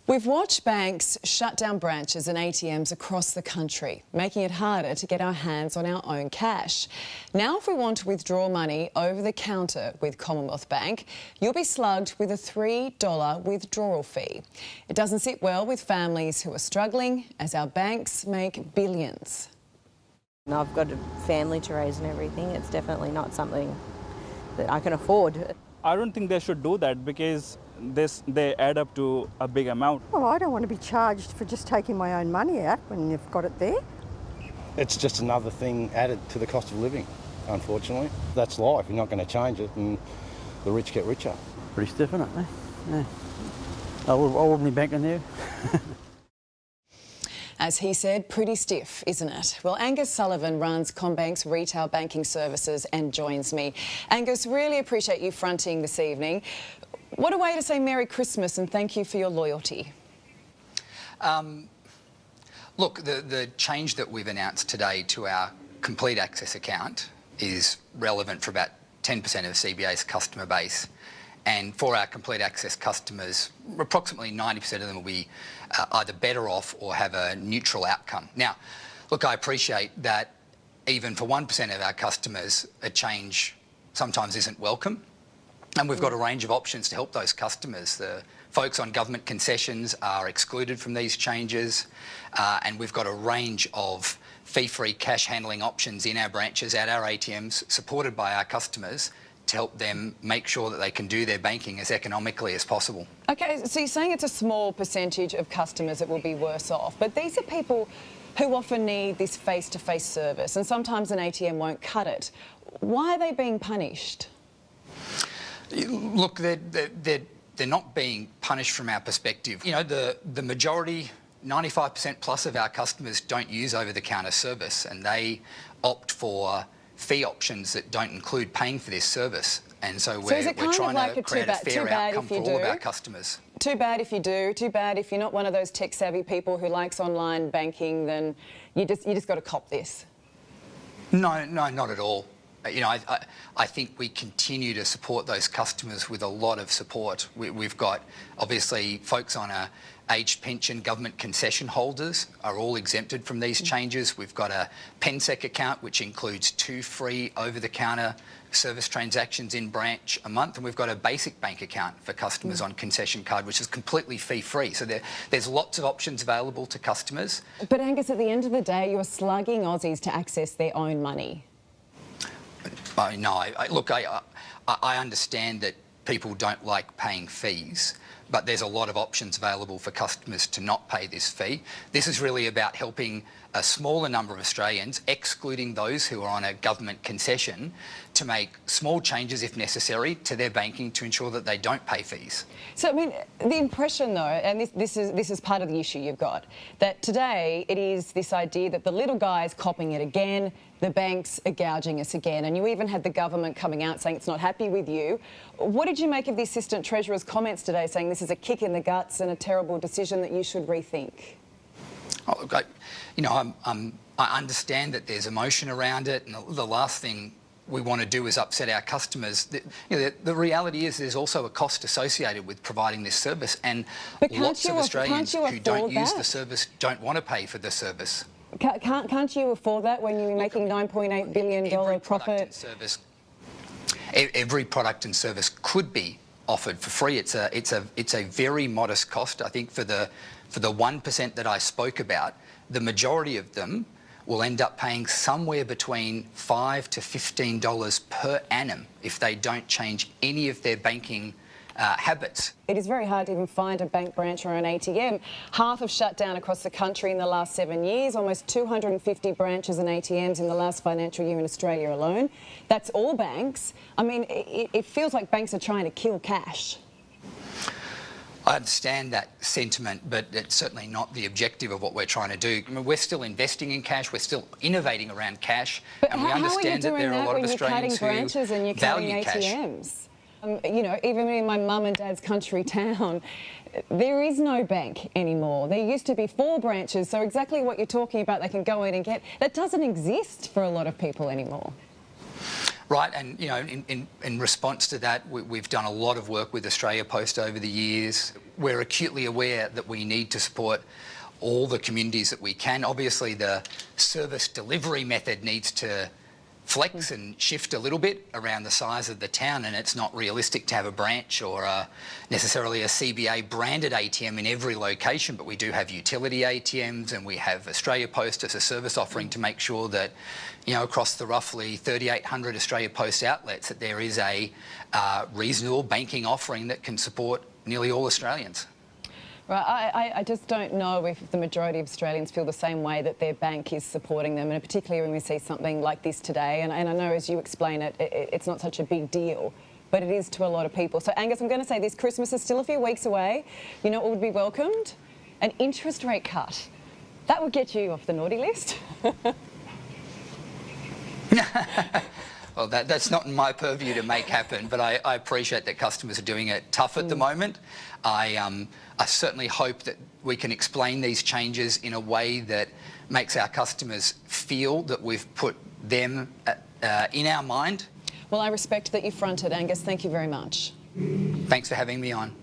We've watched banks shut down branches and ATMs across the country, making it harder to get our hands on our own cash. Now, if we want to withdraw money over the counter with Commonwealth Bank, you'll be slugged with a $3 withdrawal fee. It doesn't sit well with families who are struggling, as our banks make billions. I've got a family to raise and everything. It's definitely not something that I can afford. I don't think they should do that because they add up to a big amount. Well, I don't want to be charged for just taking my own money out when you've got it there. It's just another thing added to the cost of living, unfortunately. That's life. You're not going to change it, and the rich get richer. Pretty stiff, isn't it? Yeah. I wouldn't be banking there. As he said, pretty stiff, isn't it? Well, Angus Sullivan runs CommBank's retail banking services and joins me. Angus, really appreciate you fronting this evening. What a way to say Merry Christmas and thank you for your loyalty. Look, the change that we've announced today to our complete access account is relevant for about 10% of CBA's customer base. And for our complete access customers, approximately 90% of them will be either better off or have a neutral outcome. Now, look, I appreciate that even for 1% of our customers, a change sometimes isn't welcome. And we've got a range of options to help those customers. The folks on government concessions are excluded from these changes, and we've got a range of fee-free cash handling options in our branches, at our ATMs, supported by our customers, to help them make sure that they can do their banking as economically as possible. OK, so you're saying it's a small percentage of customers that will be worse off, but these are people who often need this face-to-face service, and sometimes an ATM won't cut it. Why are they being punished? Look, they're not being punished from our perspective. You know, the majority, 95% plus of our customers don't use over-the-counter service, and they opt for fee options that don't include paying for this service. And so we're trying to create a fair outcome for all of our customers. Too bad if you do. Too bad if you're not one of those tech-savvy people who likes online banking, then you just got to cop this. No, not at all. You know, I think we continue to support those customers with a lot of support. We've got, obviously, folks on a aged pension, government concession holders are all exempted from these changes. We've got a PenSec account, which includes 2 free over-the-counter service transactions in branch a month, and we've got a basic bank account for customers on concession card, which is completely fee-free. So there's lots of options available to customers. But Angus, at the end of the day, you're slugging Aussies to access their own money. No, look, I understand that people don't like paying fees, but there's a lot of options available for customers to not pay this fee. This is really about helping a smaller number of Australians, excluding those who are on a government concession, to make small changes, if necessary, to their banking to ensure that they don't pay fees. So, I mean, the impression, though, and this is part of the issue you've got, that today it is this idea that the little guy's copping it again, the banks are gouging us again, and you even had the government coming out saying it's not happy with you. What did you make of the Assistant Treasurer's comments today saying this is a kick in the guts and a terrible decision that you should rethink? Oh, look, I understand that there's emotion around it, and the last thing we want to do is upset our customers. The reality is there's also a cost associated with providing this service, and lots of Australians who don't use the service don't want to pay for the service. Can't you afford that when you're making $9.8 billion profit? Every product and service could be offered for free. It's a very modest cost. I think for the 1% that I spoke about, the majority of them will end up paying somewhere between $5 to $15 per annum if they don't change any of their banking habits. It is very hard to even find a bank branch or an ATM. Half have shut down across the country in the last 7 years, almost 250 branches and ATMs in the last financial year in Australia alone. That's all banks. I mean, it feels like banks are trying to kill cash. I understand that sentiment, but it's certainly not the objective of what we're trying to do. I mean, we're still investing in cash, we're still innovating around cash, and we understand that there are a lot of Australians who value cash. You know, even in my mum and dad's country town, there is no bank anymore. There used to be 4 branches, so exactly what you're talking about, they can go in and get. That doesn't exist for a lot of people anymore. Right, and you know, in response to that, we've done a lot of work with Australia Post over the years. We're acutely aware that we need to support all the communities that we can. Obviously, the service delivery method needs to flex and shift a little bit around the size of the town, and it's not realistic to have a branch or necessarily a CBA branded ATM in every location, but we do have utility ATMs, and we have Australia Post as a service offering to make sure that, you know, across the roughly 3,800 Australia Post outlets, that there is a reasonable banking offering that can support nearly all Australians. Right, I just don't know if the majority of Australians feel the same way that their bank is supporting them, and particularly when we see something like this today. And I know, as you explain it, it's not such a big deal, but it is to a lot of people. So, Angus, I'm going to say this: Christmas is still a few weeks away. You know what would be welcomed? An interest rate cut. That would get you off the naughty list. Well, that's not in my purview to make happen, but I appreciate that customers are doing it tough at the moment. I certainly hope that we can explain these changes in a way that makes our customers feel that we've put them in our mind. Well, I respect that you fronted, Angus. Thank you very much. Thanks for having me on.